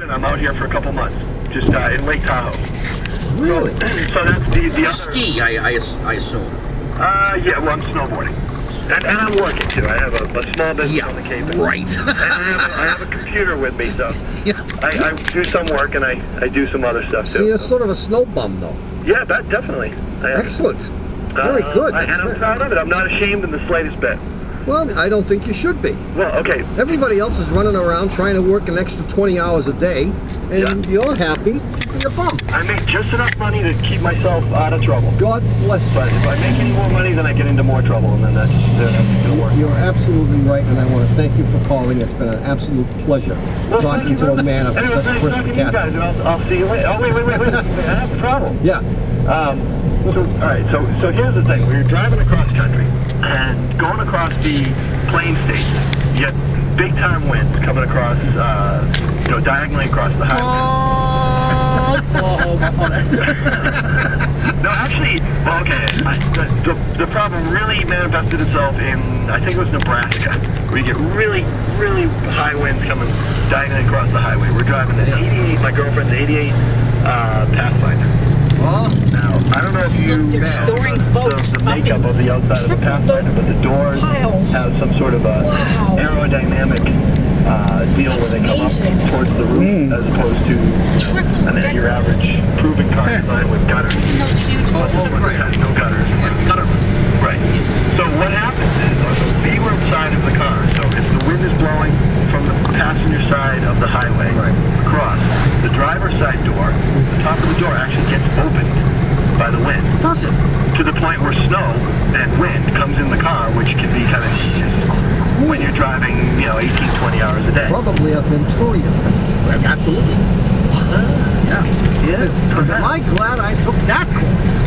it. I'm out here for a couple months, just in Lake Tahoe. Really? So that's the other... Ski, I assume. Yeah, well, I'm snowboarding. And I'm working too. I have a small business on the Cape. Right. And I have a computer with me, so I do some work and I do some other stuff too. So you're sort of a snow bum, though. Yeah, definitely. Excellent. Very good. And I'm proud of it. I'm not ashamed in the slightest bit. Well, I don't think you should be. Well, okay. Everybody else is running around trying to work an extra 20 hours a day, and you're happy. You're bummed. I make just enough money to keep myself out of trouble. God bless you. But if I make any more money, then I get into more trouble, and then that's going to work. You're absolutely right, and I want to thank you for calling. It's been an absolute pleasure talking to a man of such perspicacity. I'll see you later. Oh, wait. I have a problem. Yeah. So here's the thing. We were driving across country, and going across the plain states, you get big time winds coming across, diagonally across the highway. No, actually, well, okay. The problem really manifested itself in, I think it was Nebraska, where you get really, really high winds coming diagonally across the highway. We're driving an 88, my girlfriend's 88 Pathfinder. Oh. Now, I don't know if you know the makeup of the outside of the Pathfinder, but the doors have some sort of a aerodynamic deal where they come up towards the roof as opposed to your average proven car design with gutters. This one has no gutters. Gutterless. Right. So what happens is on the leeward side of the car, so if the wind is blowing from the passenger side of the highway across, the driver's side door, the top of the door actually gets opened by the wind. Does it? To the point where snow and wind comes in the car, which can be kind of tedious when you're driving, 18, 20 hours a day. Probably a Venturi effect. Absolutely. Yeah. Am I glad I took that course?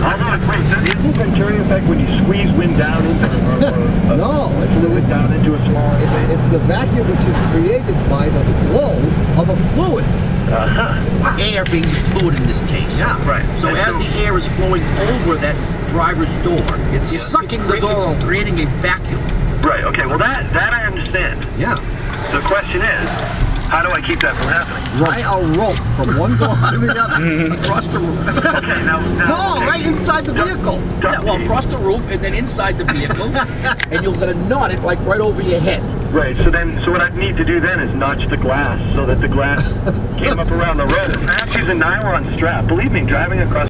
Although, wait, isn't the Venturi effect when you squeeze wind down into fluid down into a small space? It's the vacuum which is created by the flow of a fluid. Air being the fluid in this case. Yeah. Right. So as the air is flowing over that driver's door, it's sucking the door it's creating a vacuum. Right, okay, well that I understand. Yeah. The question is, how do I keep that from happening? Tie a rope from one door to the other. Across the roof. Okay, now right inside the vehicle. Yeah, well, across the roof and then inside the vehicle, and you're going to knot it like right over your head. Right, so what I need to do then is notch the glass so that the glass came up around the road. I have to use a nylon strap. Believe me, driving across